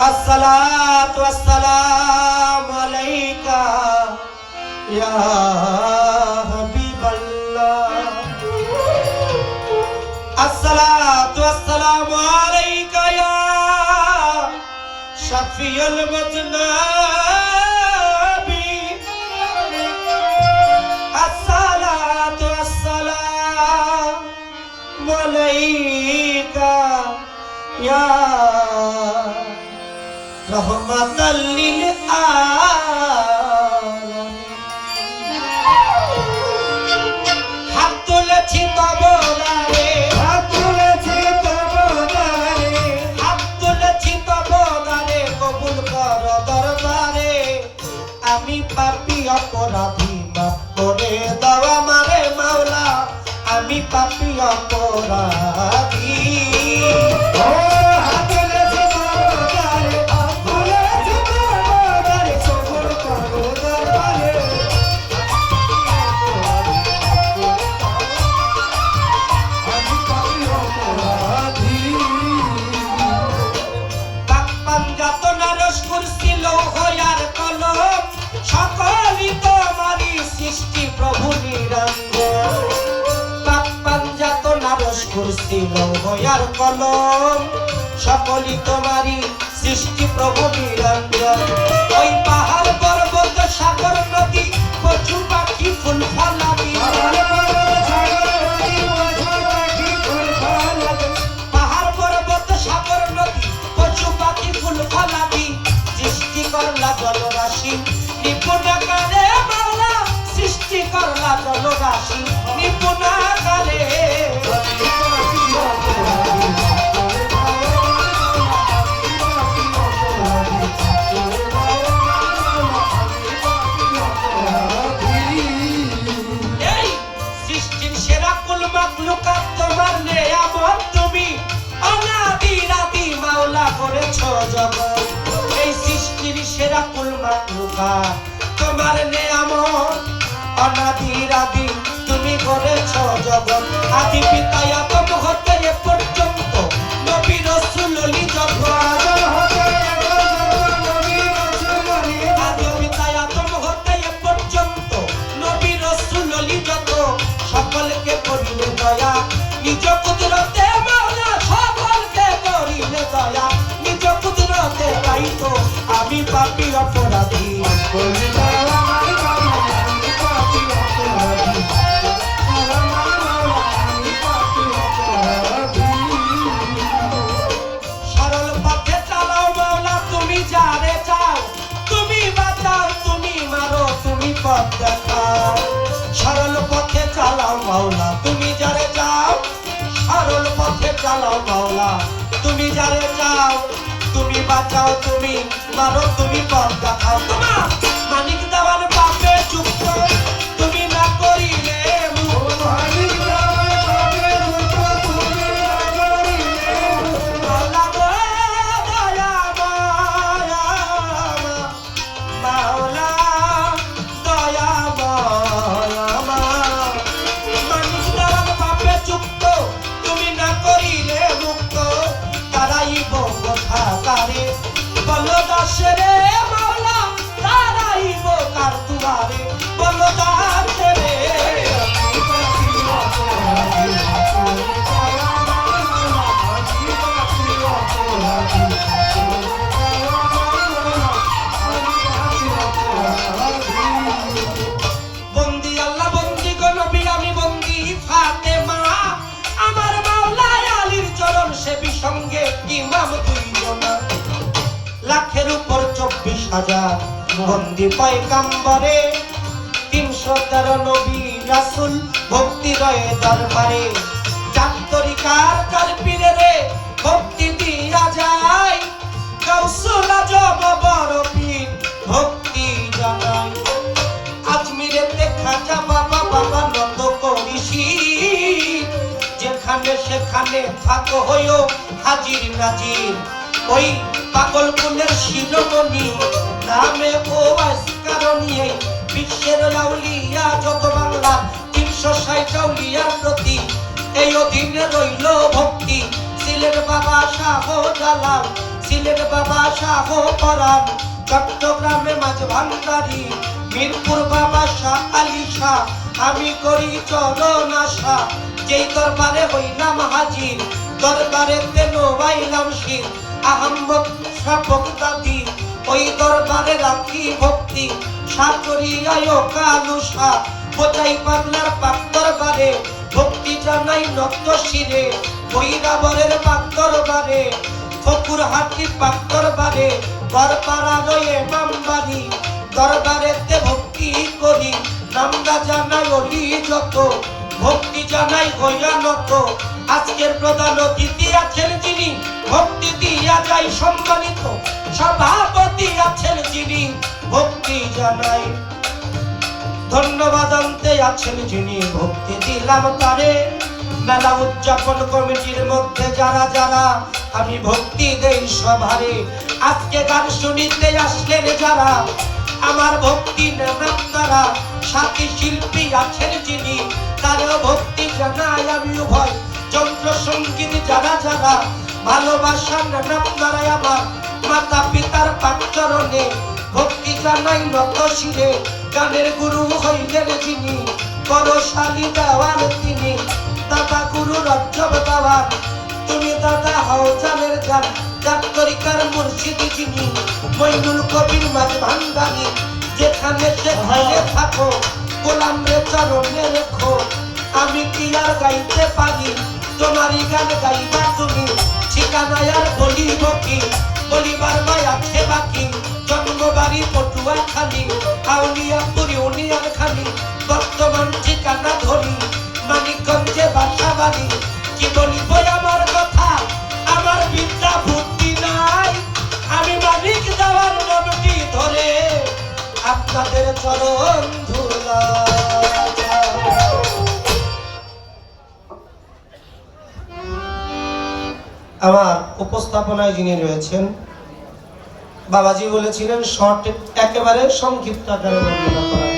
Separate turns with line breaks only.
अस्सलातु वस्सलामु अलैका या हबीबल्लाह अस्सलातु वस्सलामु अलैका या शफीउल मुज़नबी अस्सलातु वस्सलामु अलैका या रहमतल लिल आलमीन हाथ तुलेছি তব দ্বারে হাত তুলেছি তব দ্বারে হাত তুলেছি তব দ্বারে কবুল কর দরবারে আমি পাপী অপরাধী মাফ করে দাও আমারে মাওলা আমি পাপী অপরাধী ও হাত তুলেছি তব দ্বারে সকলই তোমারই সৃষ্টি প্রভু নিরঞ্জন পাপ পাঞ্জাতনা রস কুরসি লৌহ আর কলম সকলই তোমারই সৃষ্টি প্রভু নিরঞ্জন ওই পাহাড় পর্বত সাগর নদী পশু পাখি ফুল ফলাদি পাহাড় পর্বত সাগর নদী পশু পাখি ফুল ফলাদি সৃষ্টি করলা জলরাশি নিপুণাকারে মাওলা সৃষ্টি করলা জলরাশি নিপুণাকারে এই সৃষ্টির সেরা কুল মাখলুকাত তোমার নেয়ামত তুমি অনাদির আদি মাওলা করেছো জগৎ এই সৃষ্টির সেরা কুল মাখলুকাত তোমার নেয়ামত অনাদির আদি তুমি করেছো জগৎ আদি পিতা আদম হতে এ পর্যন্ত নবী রাসূল ওলি জগৎ আদি পিতা আদম হতে এ পর্যন্ত নবী রাসূল ওলি যত সকলকে করিলে দয়া নিজ কুদরতে মাওলা সকলকে করিলে দয়া নিজ কুদরতে তাই তো আমি পাপী অপরাধী সরল পথে চালাও মাওলা তুমি যারে চাও তুমি বাঁচাও তুমি মারো তুমি পথ দেখাও সরল পথে চালাও মাওলা তুমি যারে চাও সরল পথে চালাও মাওলা তুমি যারে চাও তুমি বাঁচাও তুমি মারো তুমি পথ দেখাও তোমার মানিক দেওয়ার পাপে চুপ তুমি না করিলে বলো দাসরে মাওলা তারাইব কার দুয়ারে বলো দাসরে বন্দি আল্লাহ বন্দি গো নবী আমি বন্দি ফাতেমা আমার মাওলা আলীর চরণ সেবী সঙ্গে ইমাম দুইজনা লাখের উপর 24,000 বন্দি পয়গম্বরে 313 নবী রাসূল ভক্তি রয়ে দরবারে চার তরিকার চার পীরে রে ভক্তি দিয়া যায় গাউসুল আজম বড় পীর ভক্তি জানাই আজমিরেতে খাজা বাবা বাবা নন্দ করিসি যেখানে সেখানে থাকো হইও হাজির নাজির ওই পাগল কুলের শিরোমণি নামে ও আসকারণী বিশ্বের আউলিয়া যত বাংলা 360 আউলিয়ার প্রতি এই অধীনে রইল ভক্তি ছিল সিলেট বাবা শাহ জালাল, সিলেট বাবা শাহ পরাণ, চট্টগ্রামে মাঝ ভান্ডারী, মিরপুর বাবা শাহ আলী শাহ, আমি করি চরণ আশা, যেই দরবারে হইলাম হাজির, দরবারে তেন বাইলাম শির, আহম্মদ শাহ বগদাদি, ওই দরবারে রাখি ভক্তি, সাকরিয়ায় কালুসা, বোঝাই পাগলার পাক দরবারে, ভক্তি জানাই নত শিরে, বৈরাবরের পাক দরবারে, ফকুর হাটি পাক দরবারে, বরপাড়া রয়ে মামবাড়ি, দরবারেতে ভক্তি করি, নামটা জানাই অলি যত, ভক্তি জানাই হইয়ানত, আজকের প্রধান অতিথি আছেন যিনি, ভক্তি দিয়া যাই সম্মানিত, সভাপতি আছেন যিনি, ভক্তি জানাই ধন্যবাদ আনতে আছেন যিনি, ভক্তি দিলাম তারে, মেলা উদযাপন কমিটির মধ্যে যারা যারা, আমি ভক্তি দেই সবারে, আজকে গান শুনিতে আসলেন যারা, আমার ভক্তি নেন আপনারা, সাথী শিল্পী আছেন যিনি, তারও ভক্তি জানাই আমি উভয়, যন্ত্র সঙ্গীত যারা যারা, ভালোবাসা নেন আপনারা আমার, মাতা পিতার পাক চরণে, ভক্তি জানাই নত শিরে, গানের গুরু হইলেন যিনি, পরশালী দেওয়ার তিনি, দাদা গুরু রজ্জব দেওয়ার, তুমি দাদা হও জানের গান, জাতরিকার মুর্শিদ যিনি, মইনুল কবির মাঝ ভান্ডারী, যেখানে সেখানে থাকো, গোলাম রে চরণে রেখো, আমি কি আর গাইতে পারি, তোমারই গান গাইবা তুমি, ঠিকানায় আর বলিব কি, বলিবার মায় আছে বাকি, জন্মবাড়ি পটুয়াখালী, আউলিয়াপুর ইউনিয়ন খালি, বর্তমান ঠিকানা ধরি, মানিকগঞ্জে বাসা বাড়ি, কি বলিব আমার কথা, আমার বিদ্যা বুদ্ধি নাই, আমি মানিক দেওয়ার নামটি ধরে আপনাদের চরণ ধুলা। আমার উপস্থাপনায় যিনি রয়েছেন, বাবাজি বলেছিলেন শর্ট একেবারে সংক্ষিপ্ত আকারে বর্ণনা করা।